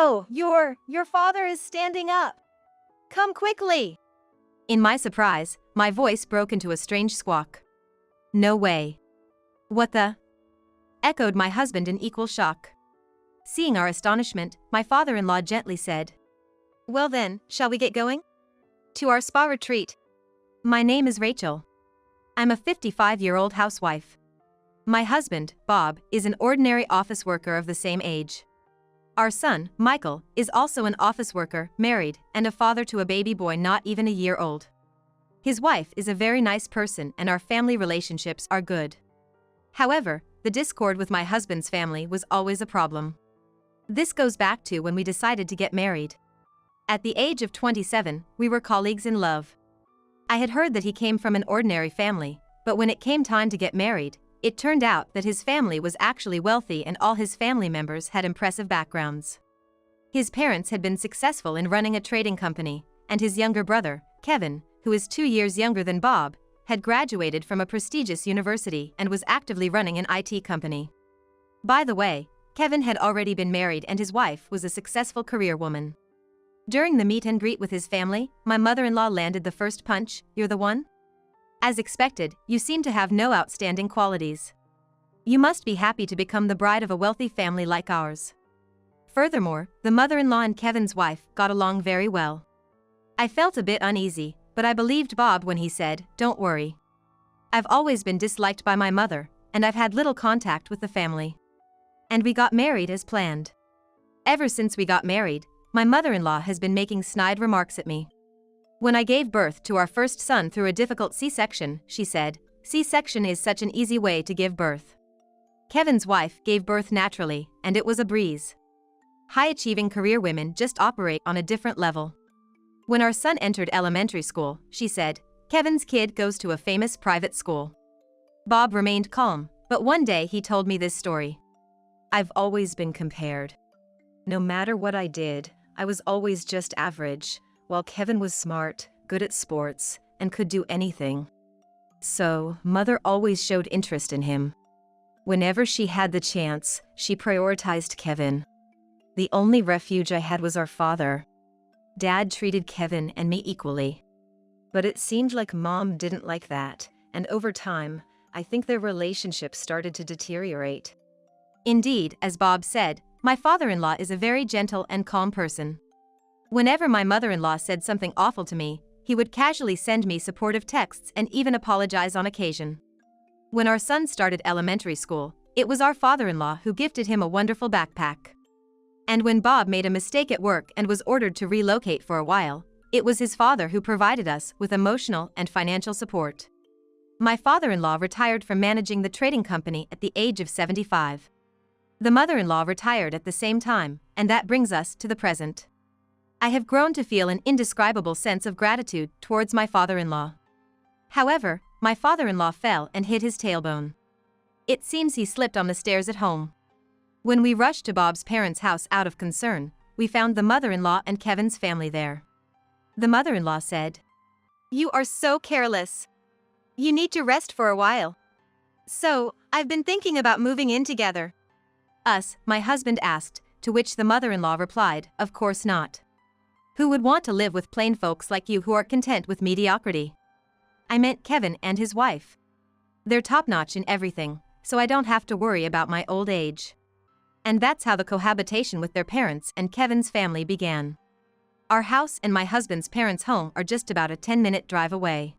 Oh, your father is standing up. Come quickly. In my surprise, my voice broke into a strange squawk. No way. What the? Echoed my husband in equal shock. Seeing our astonishment, my father-in-law gently said, "Well then, shall we get going? To our spa retreat. My name is Rachel. I'm a 55-year-old housewife. My husband, Bob, is an ordinary office worker of the same age. Our son, Michael, is also an office worker, married, and a father to a baby boy not even a year old. His wife is a very nice person and our family relationships are good. However, the discord with my husband's family was always a problem. This goes back to when we decided to get married. At the age of 27, we were colleagues in love. I had heard that he came from an ordinary family, but when it came time to get married, it turned out that his family was actually wealthy and all his family members had impressive backgrounds. His parents had been successful in running a trading company, and his younger brother, Kevin, who is 2 years younger than Bob, had graduated from a prestigious university and was actively running an IT company. By the way, Kevin had already been married and his wife was a successful career woman. During the meet and greet with his family, my mother-in-law landed the first punch, "You're the one? As expected, you seem to have no outstanding qualities. You must be happy to become the bride of a wealthy family like ours." Furthermore, the mother-in-law and Kevin's wife got along very well. I felt a bit uneasy, but I believed Bob when he said, "Don't worry. I've always been disliked by my mother, and I've had little contact with the family." And we got married as planned. Ever since we got married, my mother-in-law has been making snide remarks at me. When I gave birth to our first son through a difficult C-section, she said, "C-section is such an easy way to give birth." Kevin's wife gave birth naturally, and it was a breeze. High-achieving career women just operate on a different level. When our son entered elementary school, she said, "Kevin's kid goes to a famous private school." Bob remained calm, but one day he told me this story. "I've always been compared. No matter what I did, I was always just average, while Kevin was smart, good at sports, and could do anything. So, Mother always showed interest in him. Whenever she had the chance, she prioritized Kevin. The only refuge I had was our father. Dad treated Kevin and me equally. But it seemed like Mom didn't like that, and over time, I think their relationship started to deteriorate." Indeed, as Bob said, my father-in-law is a very gentle and calm person. Whenever my mother-in-law said something awful to me, he would casually send me supportive texts and even apologize on occasion. When our son started elementary school, it was our father-in-law who gifted him a wonderful backpack. And when Bob made a mistake at work and was ordered to relocate for a while, it was his father who provided us with emotional and financial support. My father-in-law retired from managing the trading company at the age of 75. The mother-in-law retired at the same time, and that brings us to the present. I have grown to feel an indescribable sense of gratitude towards my father-in-law. However, my father-in-law fell and hit his tailbone. It seems he slipped on the stairs at home. When we rushed to Bob's parents' house out of concern, we found the mother-in-law and Kevin's family there. The mother-in-law said, "You are so careless. You need to rest for a while." "So, I've been thinking about moving in together." Us, my husband asked, to which the mother-in-law replied, "Of course not. Who would want to live with plain folks like you who are content with mediocrity?" I meant Kevin and his wife. They're top-notch in everything, so I don't have to worry about my old age. And that's how the cohabitation with their parents and Kevin's family began. Our house and my husband's parents' home are just about a 10-minute drive away.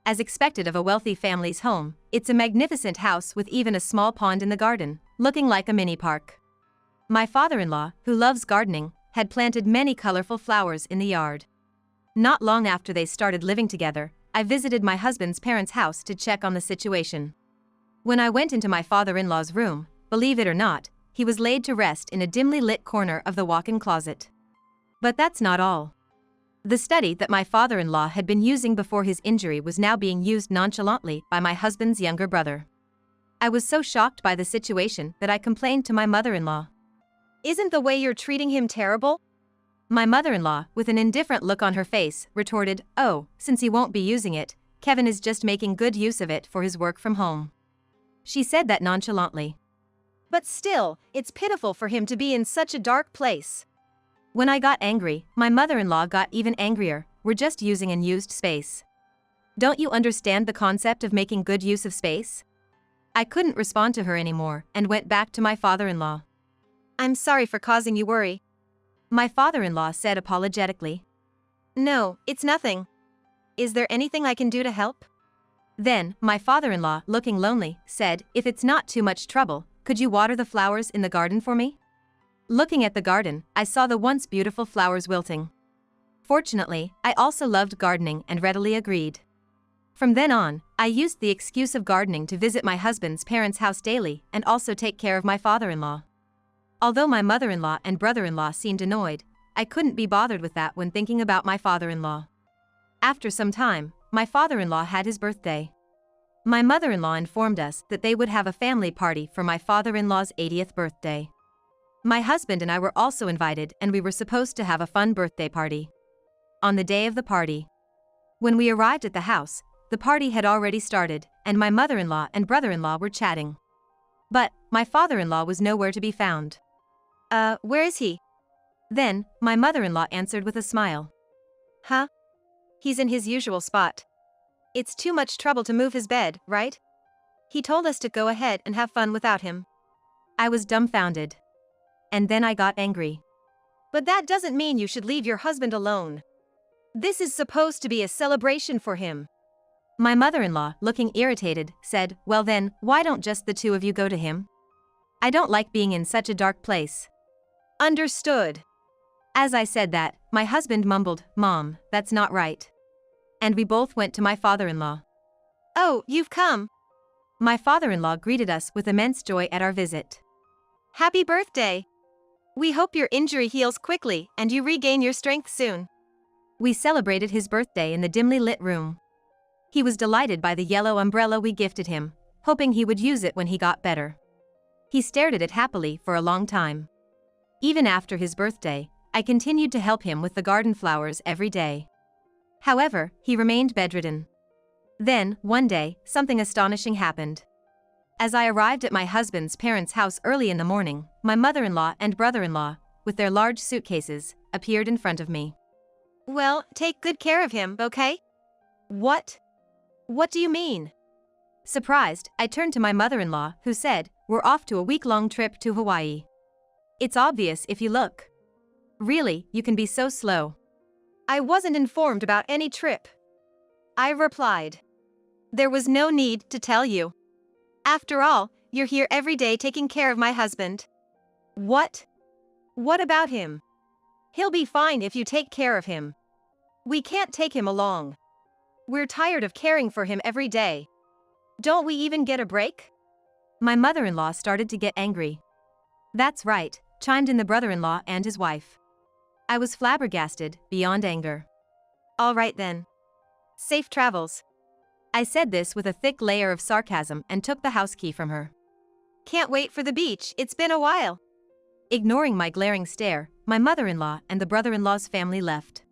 As expected of a wealthy family's home, it's a magnificent house with even a small pond in the garden, looking like a mini park. My father-in-law, who loves gardening, had planted many colorful flowers in the yard. Not long after they started living together, I visited my husband's parents' house to check on the situation. When I went into my father-in-law's room, believe it or not, he was laid to rest in a dimly lit corner of the walk-in closet. But that's not all. The study that my father-in-law had been using before his injury was now being used nonchalantly by my husband's younger brother. I was so shocked by the situation that I complained to my mother-in-law. "Isn't the way you're treating him terrible?" My mother-in-law, with an indifferent look on her face, retorted, "Oh, since he won't be using it, Kevin is just making good use of it for his work from home." She said that nonchalantly. "But still, it's pitiful for him to be in such a dark place. When I got angry, my mother-in-law got even angrier. We're just using unused space. Don't you understand the concept of making good use of space? I couldn't respond to her anymore and went back to my father-in-law. I'm sorry for causing you worry. My father-in-law said apologetically. No, it's nothing. Is there anything I can do to help? Then, my father-in-law, looking lonely, said, if it's not too much trouble, could you water the flowers in the garden for me? Looking at the garden, I saw the once beautiful flowers wilting. Fortunately, I also loved gardening and readily agreed. From then on, I used the excuse of gardening to visit my husband's parents' house daily and also take care of my father-in-law. Although my mother-in-law and brother-in-law seemed annoyed, I couldn't be bothered with that when thinking about my father-in-law. After some time, my father-in-law had his birthday. My mother-in-law informed us that they would have a family party for my father-in-law's 80th birthday. My husband and I were also invited and we were supposed to have a fun birthday party. On the day of the party, when we arrived at the house, the party had already started and my mother-in-law and brother-in-law were chatting. But my father-in-law was nowhere to be found. Where is he? Then, my mother-in-law answered with a smile. Huh? He's in his usual spot. It's too much trouble to move his bed, right? He told us to go ahead and have fun without him. I was dumbfounded. And then I got angry. But that doesn't mean you should leave your husband alone. This is supposed to be a celebration for him. My mother-in-law, looking irritated, said, well then, why don't just the two of you go to him? I don't like being in such a dark place. Understood. As I said that, my husband mumbled, Mom, that's not right. And we both went to my father-in-law. Oh, you've come. My father-in-law greeted us with immense joy at our visit. Happy birthday. We hope your injury heals quickly and you regain your strength soon. We celebrated his birthday in the dimly lit room. He was delighted by the yellow umbrella we gifted him, hoping he would use it when he got better. He stared at it happily for a long time. Even after his birthday, I continued to help him with the garden flowers every day. However, he remained bedridden. Then, one day, something astonishing happened. As I arrived at my husband's parents' house early in the morning, my mother-in-law and brother-in-law, with their large suitcases, appeared in front of me. Well, take good care of him, okay? What? What do you mean? Surprised, I turned to my mother-in-law, who said, we're off to a week-long trip to Hawaii. It's obvious if you look. Really, you can be so slow. I wasn't informed about any trip. I replied. There was no need to tell you. After all, you're here every day taking care of my husband. What? What about him? He'll be fine if you take care of him. We can't take him along. We're tired of caring for him every day. Don't we even get a break? My mother-in-law started to get angry. That's right, chimed in the brother-in-law and his wife. I was flabbergasted, beyond anger. All right then. Safe travels. I said this with a thick layer of sarcasm and took the house key from her. Can't wait for the beach, it's been a while. Ignoring my glaring stare, my mother-in-law and the brother-in-law's family left.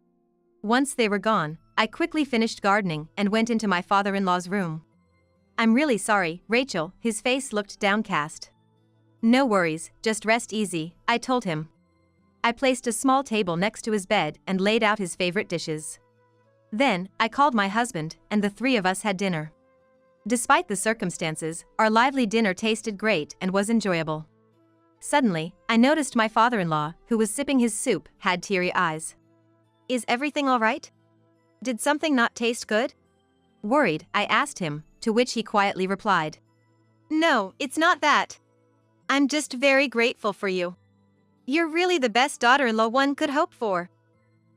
Once they were gone, I quickly finished gardening and went into my father-in-law's room. I'm really sorry, Rachel, his face looked downcast. No worries, just rest easy, I told him. I placed a small table next to his bed and laid out his favorite dishes. Then, I called my husband, and the three of us had dinner. Despite the circumstances, our lively dinner tasted great and was enjoyable. Suddenly, I noticed my father-in-law, who was sipping his soup, had teary eyes. Is everything all right? Did something not taste good? Worried, I asked him, to which he quietly replied. No, it's not that. I'm just very grateful for you. You're really the best daughter-in-law one could hope for.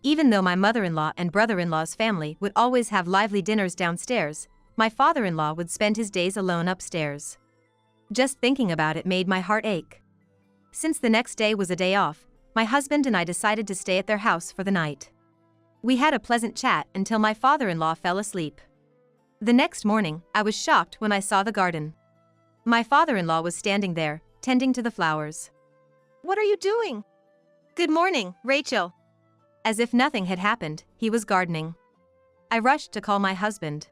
Even though my mother-in-law and brother-in-law's family would always have lively dinners downstairs, my father-in-law would spend his days alone upstairs. Just thinking about it made my heart ache. Since the next day was a day off, my husband and I decided to stay at their house for the night. We had a pleasant chat until my father-in-law fell asleep. The next morning, I was shocked when I saw the garden. My father-in-law was standing there, tending to the flowers. What are you doing? Good morning, Rachel. As if nothing had happened, he was gardening. I rushed to call my husband.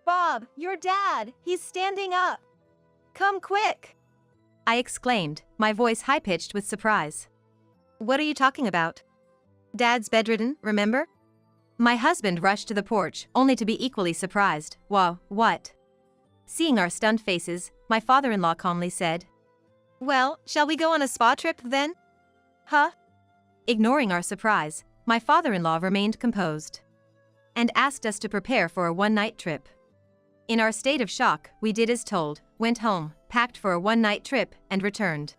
Bob, your dad, he's standing up. Come quick. I exclaimed, my voice high-pitched with surprise. What are you talking about? Dad's bedridden, remember? My husband rushed to the porch, only to be equally surprised. Whoa, what? Seeing our stunned faces, my father-in-law calmly said, Well, shall we go on a spa trip then? Huh? Ignoring our surprise, my father-in-law remained composed and asked us to prepare for a one-night trip. In our state of shock, we did as told, went home, packed for a one-night trip, and returned.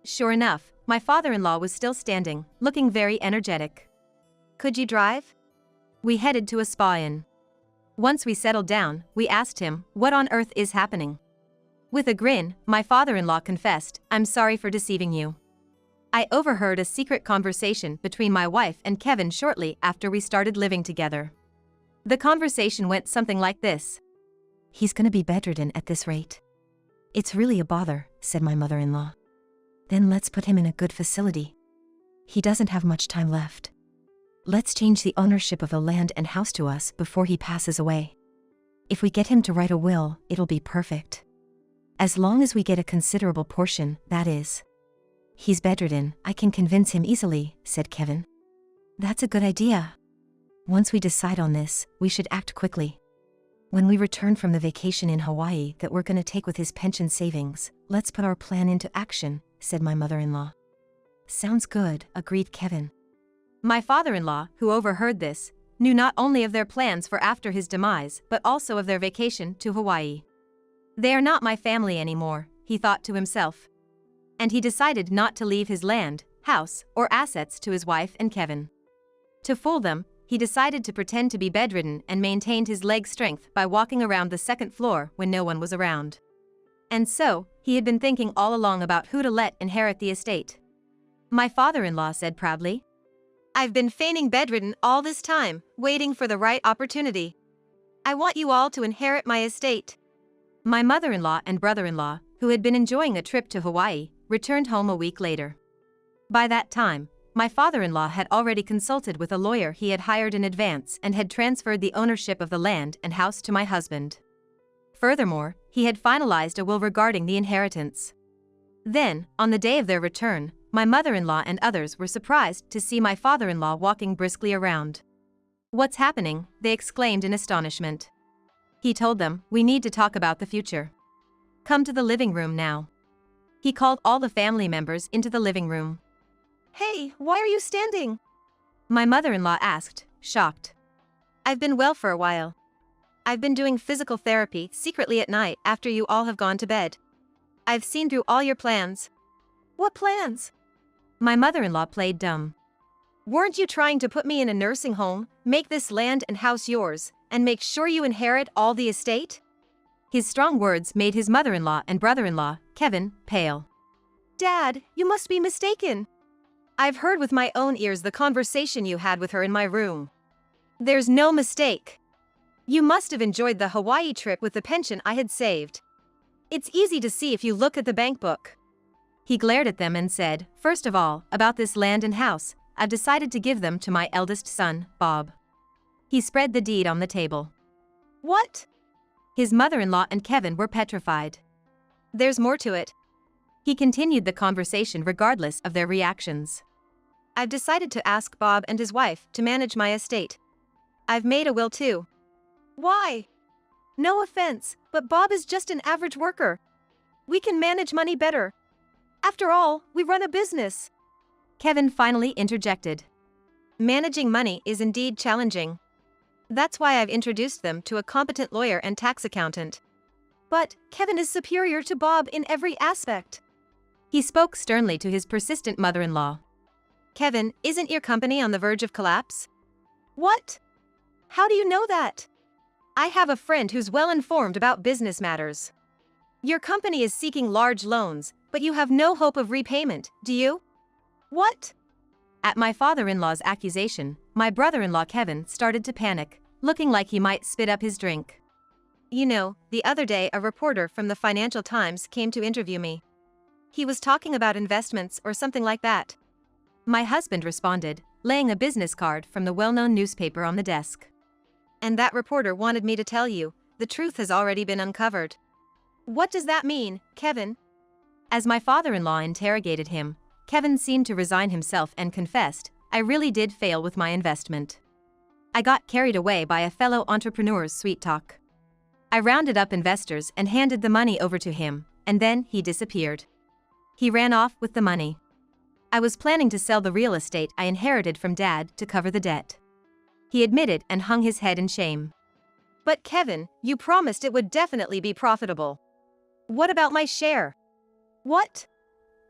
Sure enough, my father-in-law was still standing, looking very energetic. Could you drive? We headed to a spa-in. Once we settled down, we asked him, what on earth is happening? With a grin, my father-in-law confessed, I'm sorry for deceiving you. I overheard a secret conversation between my wife and Kevin shortly after we started living together. The conversation went something like this. He's gonna be bedridden at this rate. It's really a bother, said my mother-in-law. Then let's put him in a good facility. He doesn't have much time left. Let's change the ownership of the land and house to us before he passes away. If we get him to write a will, it'll be perfect. As long as we get a considerable portion, that is. He's bedridden, I can convince him easily, said Kevin. That's a good idea. Once we decide on this, we should act quickly. When we return from the vacation in Hawaii that we're gonna take with his pension savings, let's put our plan into action, said my mother-in-law. Sounds good, agreed Kevin. My father-in-law, who overheard this, knew not only of their plans for after his demise but also of their vacation to Hawaii. They are not my family anymore, he thought to himself. And he decided not to leave his land, house, or assets to his wife and Kevin. To fool them, he decided to pretend to be bedridden and maintained his leg strength by walking around the second floor when no one was around. And so, he had been thinking all along about who to let inherit the estate. My father-in-law said proudly, I've been feigning bedridden all this time, waiting for the right opportunity. I want you all to inherit my estate. My mother-in-law and brother-in-law, who had been enjoying a trip to Hawaii, returned home a week later. By that time, my father-in-law had already consulted with a lawyer he had hired in advance and had transferred the ownership of the land and house to my husband. Furthermore, he had finalized a will regarding the inheritance. Then, on the day of their return, my mother-in-law and others were surprised to see my father-in-law walking briskly around. What's happening? They exclaimed in astonishment. He told them, we need to talk about the future. Come to the living room now. He called all the family members into the living room. Hey, why are you standing? My mother-in-law asked, shocked. I've been well for a while. I've been doing physical therapy secretly at night after you all have gone to bed. I've seen through all your plans. What plans? My mother-in-law played dumb. Weren't you trying to put me in a nursing home, make this land and house yours, and make sure you inherit all the estate? His strong words made his mother-in-law and brother-in-law, Kevin, pale. Dad, you must be mistaken. I've heard with my own ears the conversation you had with her in my room. There's no mistake. You must have enjoyed the Hawaii trip with the pension I had saved. It's easy to see if you look at the bank book. He glared at them and said, first of all, about this land and house, I've decided to give them to my eldest son, Bob. He spread the deed on the table. What? His mother-in-law and Kevin were petrified. There's more to it. He continued the conversation regardless of their reactions. I've decided to ask Bob and his wife to manage my estate. I've made a will too. Why? No offense, but Bob is just an average worker. We can manage money better. After all, we run a business. Kevin finally interjected. Managing money is indeed challenging. That's why I've introduced them to a competent lawyer and tax accountant. But Kevin is superior to Bob in every aspect. He spoke sternly to his persistent mother-in-law. Kevin, isn't your company on the verge of collapse? What? How do you know that? I have a friend who's well informed about business matters. Your company is seeking large loans, but you have no hope of repayment, do you? What? At my father-in-law's accusation, my brother-in-law Kevin started to panic, looking like he might spit up his drink. You know, the other day a reporter from the Financial Times came to interview me. He was talking about investments or something like that. My husband responded, laying a business card from the well-known newspaper on the desk. And that reporter wanted me to tell you, the truth has already been uncovered. What does that mean, Kevin? As my father-in-law interrogated him, Kevin seemed to resign himself and confessed, I really did fail with my investment. I got carried away by a fellow entrepreneur's sweet talk. I rounded up investors and handed the money over to him, and then he disappeared. He ran off with the money. I was planning to sell the real estate I inherited from Dad to cover the debt. He admitted and hung his head in shame. But Kevin, you promised it would definitely be profitable. What about my share? What?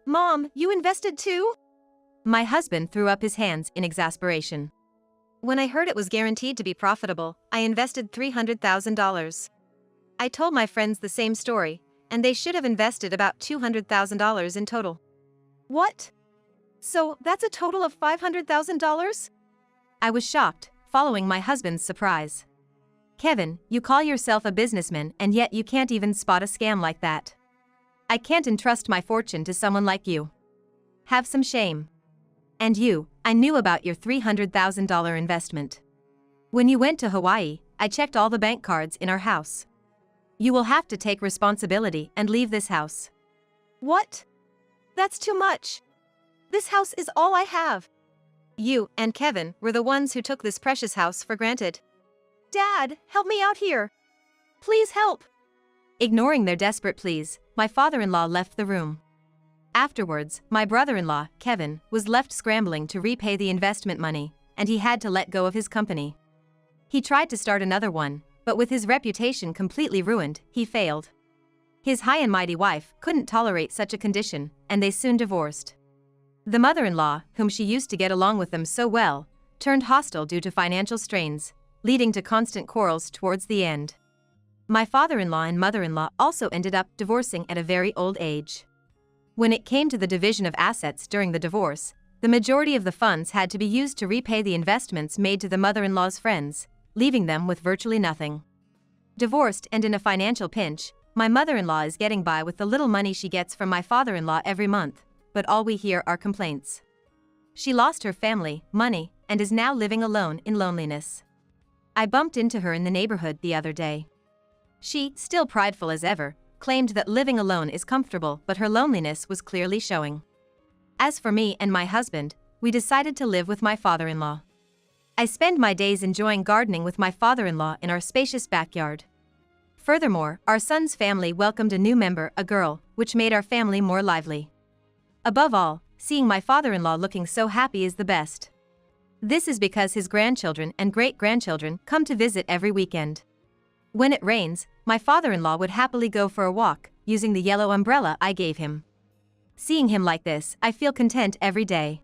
Mom, you invested too? My husband threw up his hands in exasperation. When I heard it was guaranteed to be profitable, I invested $300,000. I told my friends the same story, and they should have invested about $200,000 in total. What? So that's a total of $500,000? I was shocked, following my husband's surprise. Kevin, you call yourself a businessman and yet you can't even spot a scam like that. I can't entrust my fortune to someone like you. Have some shame. And you, I knew about your $300,000 investment. When you went to Hawaii, I checked all the bank cards in our house. You will have to take responsibility and leave this house. What? That's too much. This house is all I have. You and Kevin were the ones who took this precious house for granted. Dad, help me out here. Please help. Ignoring their desperate pleas, my father-in-law left the room. Afterwards, my brother-in-law, Kevin, was left scrambling to repay the investment money, and he had to let go of his company. He tried to start another one, but with his reputation completely ruined, he failed. His high and mighty wife couldn't tolerate such a condition, and they soon divorced. The mother-in-law, whom she used to get along with them so well, turned hostile due to financial strains, leading to constant quarrels towards the end. My father-in-law and mother-in-law also ended up divorcing at a very old age. When it came to the division of assets during the divorce, the majority of the funds had to be used to repay the investments made to the mother-in-law's friends, leaving them with virtually nothing. Divorced and in a financial pinch, my mother-in-law is getting by with the little money she gets from my father-in-law every month, but all we hear are complaints. She lost her family, money, and is now living alone in loneliness. I bumped into her in the neighborhood the other day. She, still prideful as ever, claimed that living alone is comfortable, but her loneliness was clearly showing. As for me and my husband, we decided to live with my father-in-law. I spend my days enjoying gardening with my father-in-law in our spacious backyard. Furthermore, our son's family welcomed a new member, a girl, which made our family more lively. Above all, seeing my father-in-law looking so happy is the best. This is because his grandchildren and great-grandchildren come to visit every weekend. When it rains, my father-in-law would happily go for a walk, using the yellow umbrella I gave him. Seeing him like this, I feel content every day.